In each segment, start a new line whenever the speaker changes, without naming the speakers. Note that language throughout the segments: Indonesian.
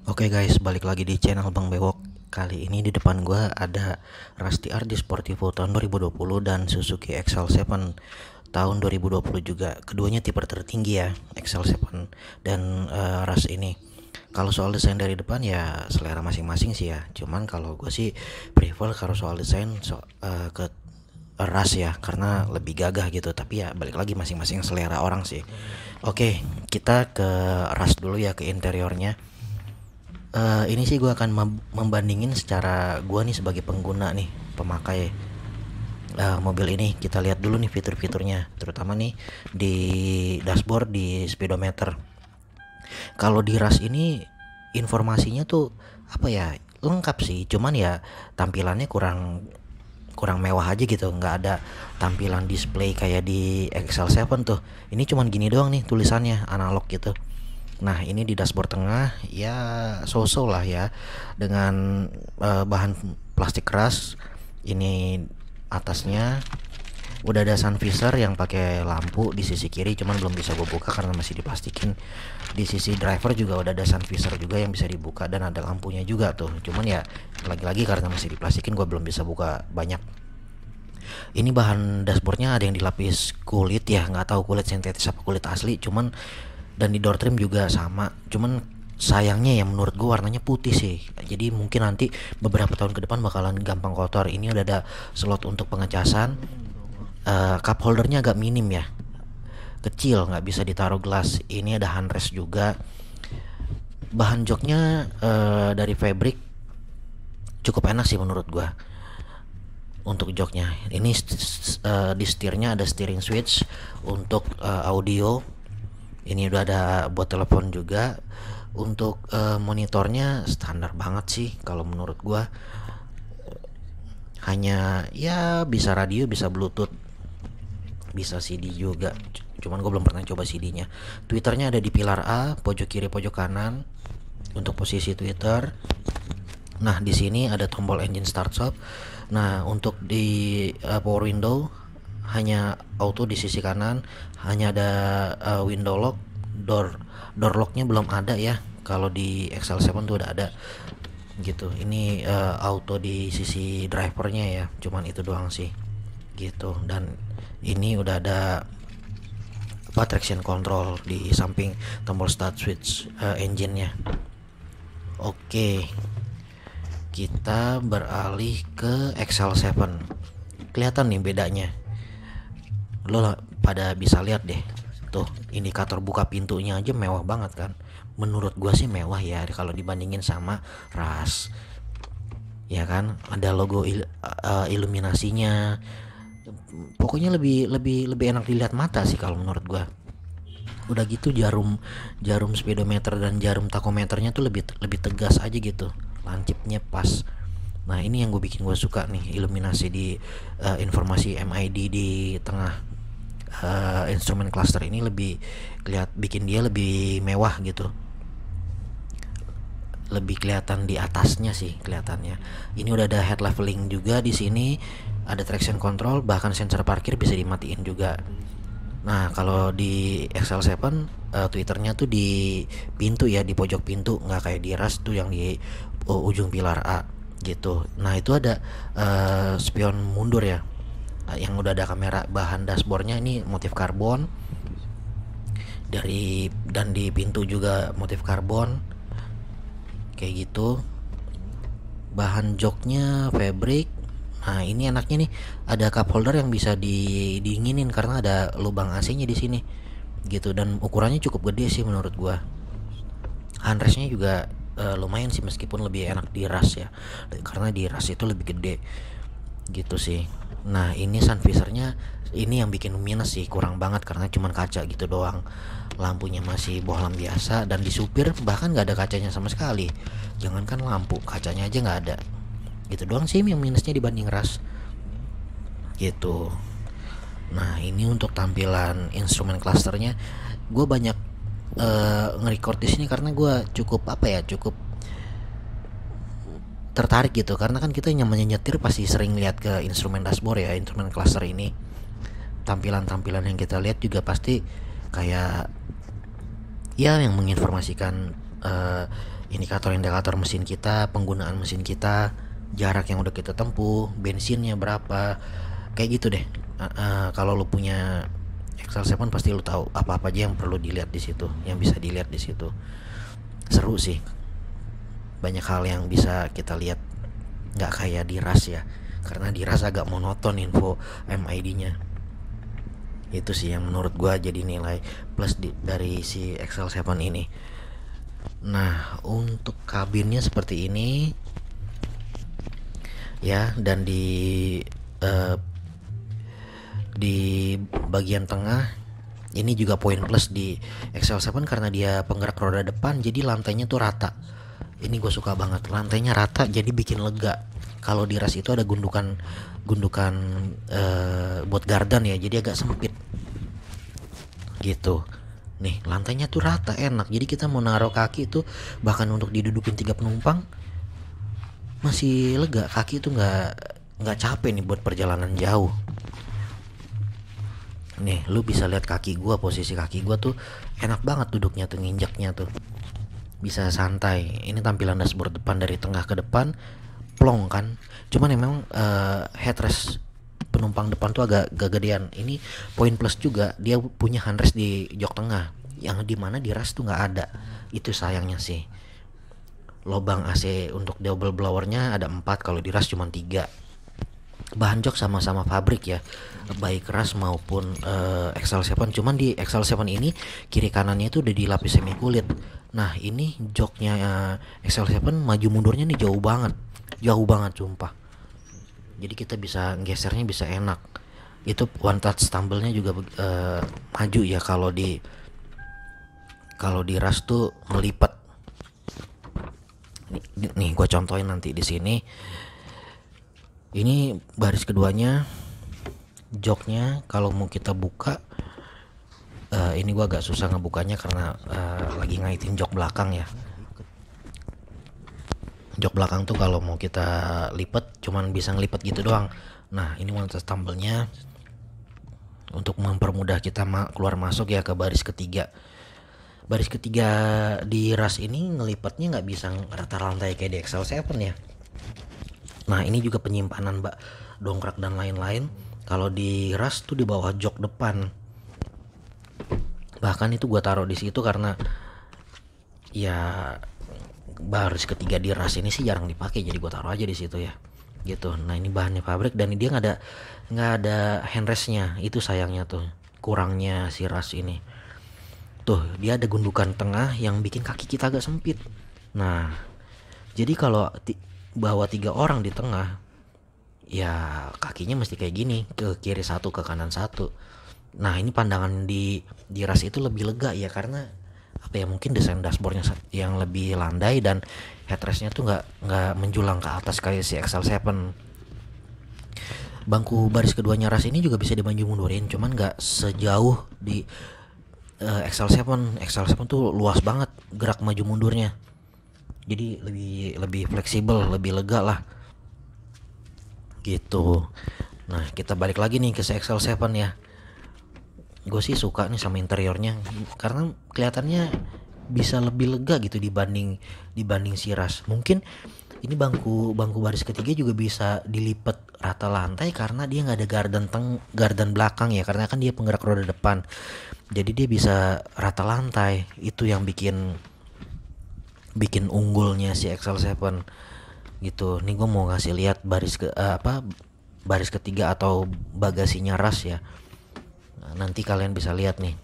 Oke guys, balik lagi di channel Bang Bewok. Kali ini di depan gua ada Rusty R di Sportivo tahun 2020 dan Suzuki XL7 tahun 2020 juga. Keduanya tipe tertinggi ya, XL7 dan Rush ini. Kalau soal desain dari depan ya selera masing-masing sih ya. Cuman kalau gue sih prefer kalau soal desain ke Rush ya, karena lebih gagah gitu. Tapi ya balik lagi masing-masing selera orang sih. Oke, kita ke Rush dulu ya, ke interiornya. Ini sih gue akan membandingin secara gue nih sebagai pengguna nih, pemakai mobil ini. Kita lihat dulu nih fitur-fiturnya, terutama nih di dashboard, di speedometer. Kalau di Rush ini informasinya tuh apa ya, lengkap sih, cuman ya tampilannya kurang kurang mewah aja gitu, nggak ada tampilan display kayak di XL7 tuh. Ini cuman gini doang nih tulisannya, analog gitu. Nah ini di dashboard tengah ya so-so lah ya, dengan bahan plastik keras. Ini atasnya udah ada sun visor yang pakai lampu di sisi kiri, cuman belum bisa gue buka karena masih diplastikin. Di sisi driver juga udah ada sun visor juga yang bisa dibuka dan ada lampunya juga tuh, cuman ya lagi-lagi karena masih diplastikin gue belum bisa buka banyak. Ini bahan dashboardnya ada yang dilapis kulit ya, nggak tahu kulit sintetis apa kulit asli, cuman dan di door trim juga sama, cuman sayangnya ya menurut gue warnanya putih sih. Jadi mungkin nanti beberapa tahun ke depan bakalan gampang kotor. Ini udah ada slot untuk pengecasan. Cup holdernya agak minim ya, kecil, nggak bisa ditaruh gelas. Ini ada handrest juga. Bahan joknya dari fabric, cukup enak sih menurut gue untuk joknya. Ini di setirnya ada steering switch untuk audio. Ini udah ada buat telepon juga. Untuk monitornya standar banget sih kalau menurut gua. Hanya ya bisa radio, bisa bluetooth, bisa CD juga. Cuman gue belum pernah coba CD-nya. Twitternya ada di pilar A, pojok kiri pojok kanan untuk posisi Twitter. Nah di sini ada tombol engine start stop. Nah untuk di power window hanya auto di sisi kanan, hanya ada window lock. Door locknya belum ada ya, kalau di XL7 tuh udah ada gitu. Ini auto di sisi drivernya ya, cuman itu doang sih gitu. Dan ini udah ada apa, traction control di samping tombol start switch engine-nya. Oke, kita beralih ke XL7. Kelihatan nih bedanya, lo pada bisa lihat deh tuh, indikator buka pintunya aja mewah banget kan. Menurut gua sih mewah ya kalau dibandingin sama Rush ya kan. Ada logo iluminasinya, pokoknya lebih lebih lebih enak dilihat mata sih kalau menurut gua. Udah gitu jarum jarum speedometer dan jarum takometernya tuh lebih lebih tegas aja gitu, lancipnya pas. Nah ini yang gue bikin gue suka nih, iluminasi di informasi MID di tengah instrumen cluster ini lebih bikin dia lebih mewah gitu, lebih kelihatan di atasnya sih kelihatannya. Ini udah ada head leveling juga di sini, ada traction control, bahkan sensor parkir bisa dimatiin juga. Nah kalau di XL7 Twitternya tuh di pintu ya, di pojok pintu, nggak kayak di Rush tuh yang di ujung pilar A gitu. Nah itu ada spion mundur ya, yang udah ada kamera. Bahan dashboardnya ini motif karbon dari, dan di pintu juga motif karbon kayak gitu. Bahan joknya fabric. Nah ini enaknya nih, ada cup holder yang bisa dinginin karena ada lubang AC-nya di sini gitu, dan ukurannya cukup gede sih menurut gua. Handrestnya juga lumayan sih, meskipun lebih enak di Rush ya, karena di Rush itu lebih gede gitu sih. Nah ini sun visornya, ini yang bikin minus sih, kurang banget karena cuman kaca gitu doang. Lampunya masih bohlam biasa, dan di supir bahkan nggak ada kacanya sama sekali. Jangankan lampu, kacanya aja nggak ada. Gitu doang sih yang minusnya dibanding Rush gitu. Nah ini untuk tampilan instrumen clusternya, gue banyak nge-record di sini karena gue cukup apa ya, cukup tertarik gitu, karena kan kita nyamannya nyetir pasti sering lihat ke instrumen dashboard ya, instrumen cluster ini. Tampilan-tampilan yang kita lihat juga pasti kayak ya yang menginformasikan indikator mesin kita, penggunaan mesin kita, jarak yang udah kita tempuh, bensinnya berapa, kayak gitu deh. Kalau lu punya Excel 7 pasti lu tahu apa-apa aja yang perlu dilihat di situ, yang bisa dilihat di situ. Seru sih, banyak hal yang bisa kita lihat, nggak kayak di RAS ya, karena di RAS agak monoton info MID-nya. Itu sih yang menurut gua jadi nilai plus dari si Excel 7 ini. Nah, untuk kabinnya seperti ini ya, dan eh, di bagian tengah ini juga poin plus di Excel 7 karena dia penggerak roda depan, jadi lantainya tuh rata. Ini gue suka banget, lantainya rata jadi bikin lega. Kalau di RAS itu ada gundukan buat gardan ya, jadi agak sempit gitu. Nih lantainya tuh rata, enak, jadi kita mau naruh kaki itu bahkan untuk didudukin 3 penumpang masih lega, kaki itu nggak capek nih buat perjalanan jauh. Nih lu bisa lihat kaki gua, posisi kaki gua tuh enak banget duduknya tuh, nginjaknya tuh bisa santai. Ini tampilan dashboard depan dari tengah ke depan, plong kan. Cuman memang headrest penumpang depan tuh agak gedean. Ini poin plus juga, dia punya handrest di jok tengah yang dimana di RAS tuh nggak ada. Itu sayangnya sih. Lobang AC untuk double blowernya ada 4, kalau di RAS cuma 3. Bahan jok sama-sama pabrik ya, baik RAS maupun Excel 7. Cuman di Excel 7 ini kiri kanannya itu udah dilapis semi kulit. Nah ini joknya Excel 7 maju mundurnya nih jauh banget sumpah. Jadi kita bisa gesernya bisa enak. Itu one touch tumble-nya juga maju ya. Kalau di RAS tuh ngelipat. Nih gue contohin nanti di sini. Ini baris keduanya, joknya kalau mau kita buka, ini gua agak susah ngebukanya karena lagi ngaitin jok belakang ya. Jok belakang tuh kalau mau kita lipat cuman bisa ngelipet gitu doang. Nah ini one touch tumble-nya untuk mempermudah kita keluar masuk ya ke baris ketiga. Baris ketiga di RAS ini ngelipatnya nggak bisa rata lantai kayak di Excel 7 ya. Nah ini juga penyimpanan dongkrak dan lain-lain. Kalau di RAS tuh di bawah jok depan. Bahkan itu gue taruh di situ karena ya baris ketiga di RAS ini sih jarang dipakai, jadi gue taruh aja di situ ya. Gitu. Nah ini bahannya pabrik dan dia nggak ada handrestnya. Itu sayangnya tuh, kurangnya si RAS ini. Tuh dia ada gundukan tengah yang bikin kaki kita agak sempit. Nah jadi kalau bawa 3 orang di tengah ya kakinya mesti kayak gini, ke kiri 1 ke kanan 1. Nah ini pandangan di RAS itu lebih lega ya, karena apa ya, mungkin desain dashboardnya yang lebih landai dan headrestnya tuh nggak menjulang ke atas kayak si Excel 7. Bangku baris keduanya RAS ini juga bisa dimaju mundurin, cuman nggak sejauh di Excel 7. Excel 7 tuh luas banget gerak maju mundurnya, jadi lebih fleksibel, lebih lega lah gitu. Nah kita balik lagi nih ke Excel 7 ya. Gue sih suka nih sama interiornya karena kelihatannya bisa lebih lega gitu dibanding si RAS. Mungkin ini bangku baris ketiga juga bisa dilipat rata lantai karena dia nggak ada gardan belakang ya, karena kan dia penggerak roda depan, jadi dia bisa rata lantai. Itu yang bikin unggulnya si Excel 7 gitu. Nih gue mau ngasih lihat baris ketiga atau bagasinya RAS ya. Nah, nanti kalian bisa lihat nih,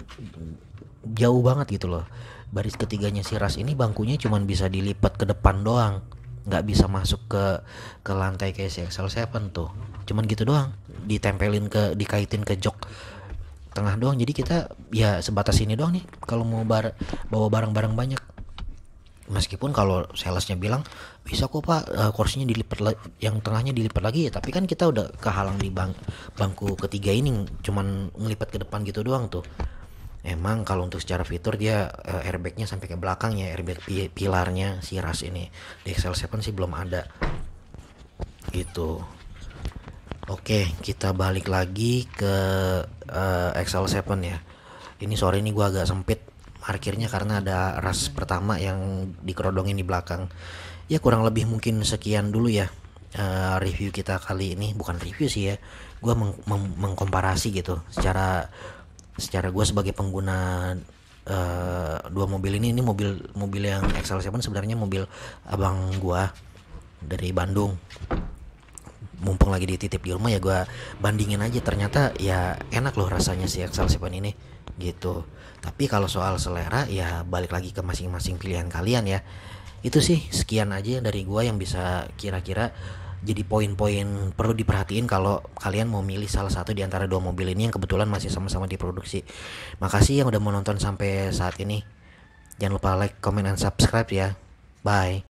jauh banget gitu loh. Baris ketiganya si RAS ini bangkunya cuman bisa dilipat ke depan doang, nggak bisa masuk ke lantai kayak si Excel 7 tuh. Cuman gitu doang, dikaitin ke jok tengah doang. Jadi kita ya sebatas ini doang nih kalau mau bawa barang-barang banyak. Meskipun kalau salesnya bilang bisa kok pak, kursinya dilipat, yang tengahnya dilipat lagi ya, tapi kan kita udah kehalang di bangku ketiga ini cuman ngelipat ke depan gitu doang tuh. Emang kalau untuk secara fitur dia airbagnya sampai ke belakang ya, airbag pilarnya si RAS ini. Di Excel 7 sih belum ada gitu. Oke, kita balik lagi ke Excel 7 ya. Ini sore ini gua agak sempit parkirnya karena ada ras pertama yang dikerodongin di belakang. Ya kurang lebih mungkin sekian dulu ya, review kita kali ini. Bukan review sih ya, gue mengkomparasi gitu secara secara gue sebagai pengguna dua mobil ini. Ini mobil mobil yang XL7 sebenarnya mobil abang gue dari Bandung. Mumpung lagi dititip di rumah ya gue bandingin aja, ternyata ya enak loh rasanya si XL7 ini gitu. Tapi kalau soal selera ya balik lagi ke masing-masing pilihan kalian ya. Itu sih sekian aja dari gue yang bisa kira-kira jadi poin-poin perlu diperhatiin kalau kalian mau milih salah satu di antara dua mobil ini yang kebetulan masih sama-sama diproduksi. Makasih yang udah mau nonton sampai saat ini. Jangan lupa like, comment, and subscribe ya. Bye.